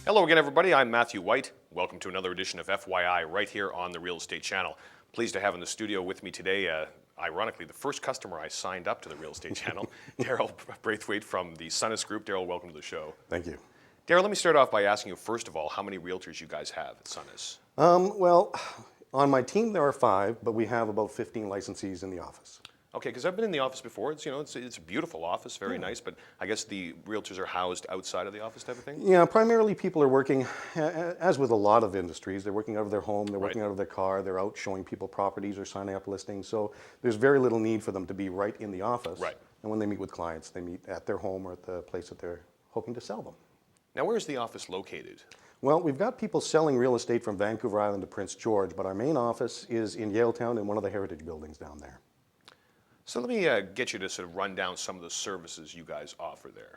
Hello again, everybody. I'm Matthew White. Welcome to another edition of FYI right here on the Real Estate Channel. Pleased to have in the studio with me today, ironically, the first customer I signed up to the Real Estate Channel, Daryl Braithwaite from the Sunnus Group. Daryl, welcome to the show. Thank you. Daryl, let me start off by asking you, first of all, how many realtors you guys have at Sunnus? Well, on my team there are 5, but we have about 15 licensees in the office. Okay, because I've been in the office before. It's a beautiful office, very nice, but I guess the realtors are housed outside of the office type of thing? Yeah, primarily people are working, as with a lot of industries, they're working out of their home, they're working out of their car, they're out showing people properties or signing up listings, so there's very little need for them to be right in the office. Right. And when they meet with clients, they meet at their home or at the place that they're hoping to sell them. Now, where's the office located? Well, we've got people selling real estate from Vancouver Island to Prince George, but our main office is in Yaletown in one of the heritage buildings down there. So let me get you to sort of run down some of the services you guys offer there.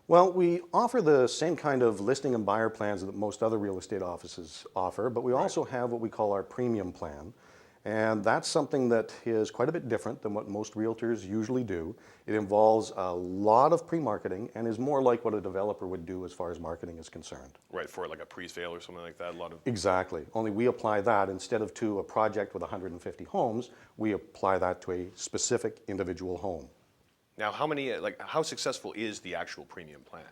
Well, we offer the same kind of listing and buyer plans that most other real estate offices offer, but we also have what we call our premium plan. And that's something that is quite a bit different than what most realtors usually do. It involves a lot of pre-marketing and is more like what a developer would do as far as marketing is concerned. Right, for like a pre-sale or something like that? A lot of... Exactly. Only we apply that instead of to a project with 150 homes, we apply that to a specific individual home. Now, how successful is the actual premium plan?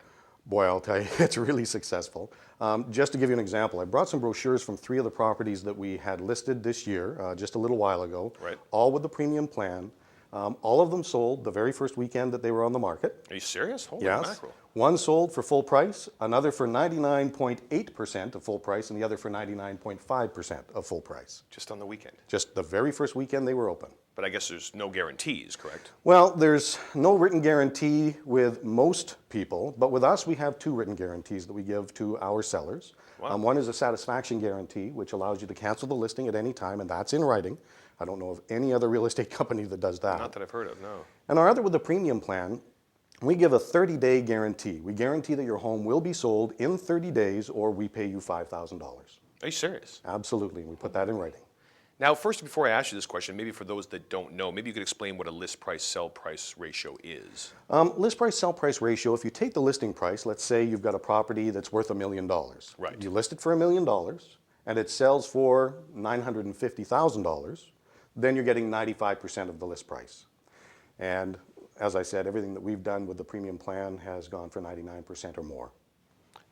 Boy, I'll tell you, it's really successful. Just to give you an example, I brought some brochures from 3 of the properties that we had listed this year, just a little while ago, all with the premium plan. All of them sold the very first weekend that they were on the market. Are you serious? Holy yes. Mackerel. One sold for full price, another for 99.8% of full price, and the other for 99.5% of full price. Just on the weekend? Just the very first weekend they were open. But I guess there's no guarantees, correct? Well, there's no written guarantee with most people, but with us we have 2 written guarantees that we give to our sellers. Wow. One is a satisfaction guarantee, which allows you to cancel the listing at any time, and that's in writing. I don't know of any other real estate company that does that. Not that I've heard of, no. And our other, with the premium plan, we give a 30-day guarantee. We guarantee that your home will be sold in 30 days or we pay you $5,000. Are you serious? Absolutely, and we put that in writing. Now, first, before I ask you this question, maybe for those that don't know, maybe you could explain what a list price sell price ratio is. List price sell price ratio, if you take the listing price, let's say you've got a property that's worth $1 million. Right. You list it for $1 million and it sells for $950,000, then you're getting 95% of the list price. And as I said, everything that we've done with the premium plan has gone for 99% or more.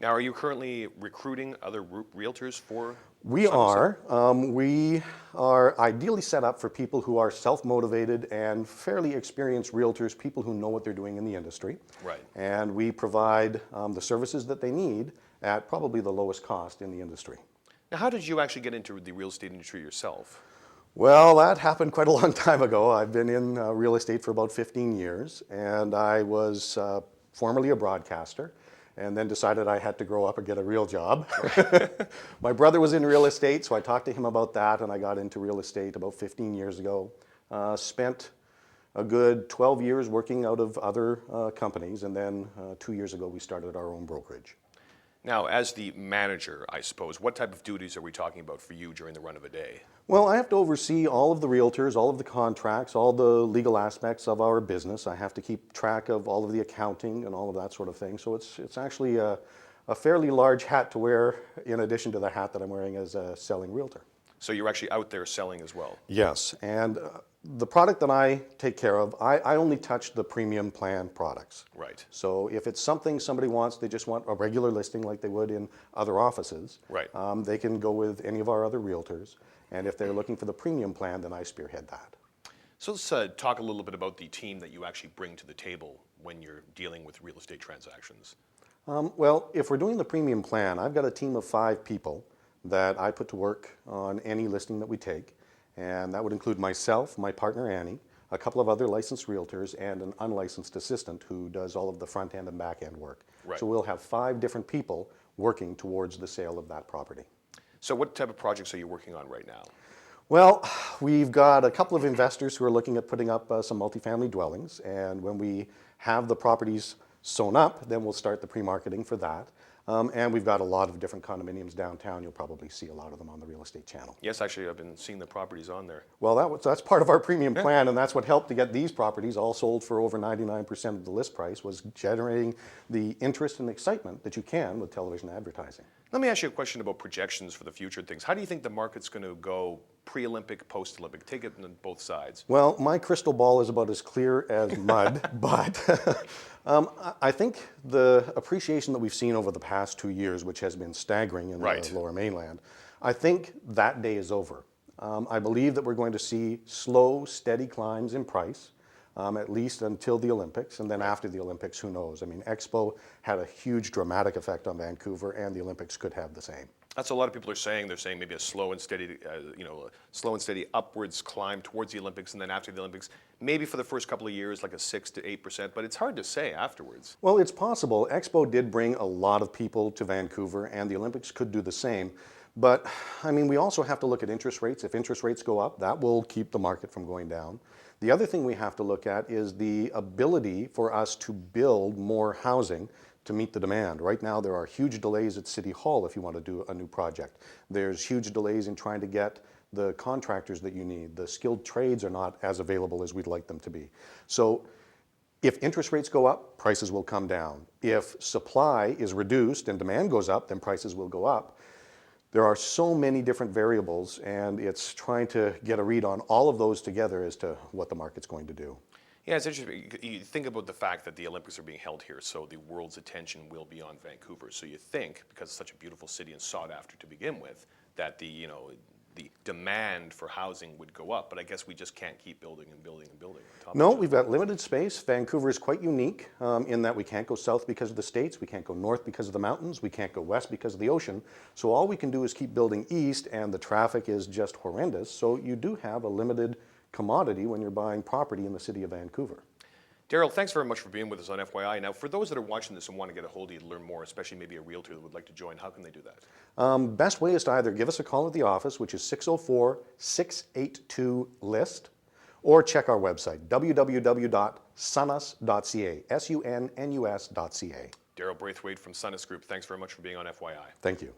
Now, are you currently recruiting other realtors for? We are. We are ideally set up for people who are self-motivated and fairly experienced realtors, people who know what they're doing in the industry. Right. And we provide the services that they need at probably the lowest cost in the industry. Now, how did you actually get into the real estate industry yourself? Well, that happened quite a long time ago. I've been in real estate for about 15 years, and I was formerly a broadcaster, and then decided I had to grow up and get a real job. My brother was in real estate, so I talked to him about that, and I got into real estate about 15 years ago. Spent a good 12 years working out of other companies, and then 2 years ago we started our own brokerage. Now, as the manager, I suppose, what type of duties are we talking about for you during the run of a day? Well, I have to oversee all of the realtors, all of the contracts, all the legal aspects of our business. I have to keep track of all of the accounting and all of that sort of thing. So it's actually a fairly large hat to wear in addition to the hat that I'm wearing as a selling realtor. So you're actually out there selling as well? Yes, and the product that I take care of, I only touch the premium plan products. Right. So if it's something somebody wants, they just want a regular listing like they would in other offices, right. They can go with any of our other realtors. And if they're looking for the premium plan, then I spearhead that. So let's talk a little bit about the team that you actually bring to the table when you're dealing with real estate transactions. Well, if we're doing the premium plan, I've got a team of 5 people that I put to work on any listing that we take. And that would include myself, my partner Annie, a couple of other licensed realtors, and an unlicensed assistant who does all of the front end and back end work. Right. So we'll have 5 different people working towards the sale of that property. So what type of projects are you working on right now? Well, we've got a couple of investors who are looking at putting up some multifamily dwellings, and when we have the properties sewn up, then we'll start the pre-marketing for that. And we've got a lot of different condominiums downtown. You'll probably see a lot of them on the real estate channel. Yes, actually, I've been seeing the properties on there. Well, that's part of our premium plan, and that's what helped to get these properties all sold for over 99% of the list price, was generating the interest and excitement that you can with television advertising. Let me ask you a question about projections for the future things. How do you think the market's going to go pre-Olympic, post-Olympic? Take it on both sides. Well, my crystal ball is about as clear as mud, but I think the appreciation that we've seen over the past 2 years, which has been staggering in the Lower Mainland, I think that day is over. I believe that we're going to see slow, steady climbs in price, at least until the Olympics, and then after the Olympics, who knows? I mean, Expo had a huge dramatic effect on Vancouver, and the Olympics could have the same. That's what a lot of people are saying. They're saying maybe a slow and steady, slow and steady upwards climb towards the Olympics, and then after the Olympics, maybe for the first couple of years, like a 6 to 8%. But it's hard to say afterwards. Well, it's possible. Expo did bring a lot of people to Vancouver, and the Olympics could do the same. But I mean, we also have to look at interest rates. If interest rates go up, that will keep the market from going down. The other thing we have to look at is the ability for us to build more housing to meet the demand. Right now, there are huge delays at City Hall if you want to do a new project. There's huge delays in trying to get the contractors that you need. The skilled trades are not as available as we'd like them to be. So if interest rates go up, prices will come down. If supply is reduced and demand goes up, then prices will go up. There are so many different variables, and it's trying to get a read on all of those together as to what the market's going to do. Yeah, it's interesting. You think about the fact that the Olympics are being held here, so the world's attention will be on Vancouver. So you think, because it's such a beautiful city and sought after to begin with, that the demand for housing would go up. But I guess we just can't keep building and building and building on top No, of each we've got limited space. Vancouver is quite unique in that we can't go south because of the States, we can't go north because of the mountains, we can't go west because of the ocean. So all we can do is keep building east, and the traffic is just horrendous. So you do have a limited commodity when you're buying property in the city of Vancouver. Daryl, thanks very much for being with us on FYI. Now, for those that are watching this and want to get a hold of you to learn more, especially maybe a realtor that would like to join, how can they do that? Best way is to either give us a call at the office, which is 604-682-LIST, or check our website, www.sunnus.ca, sunnus.ca. Daryl Braithwaite from Sunnus Group, thanks very much for being on FYI. Thank you.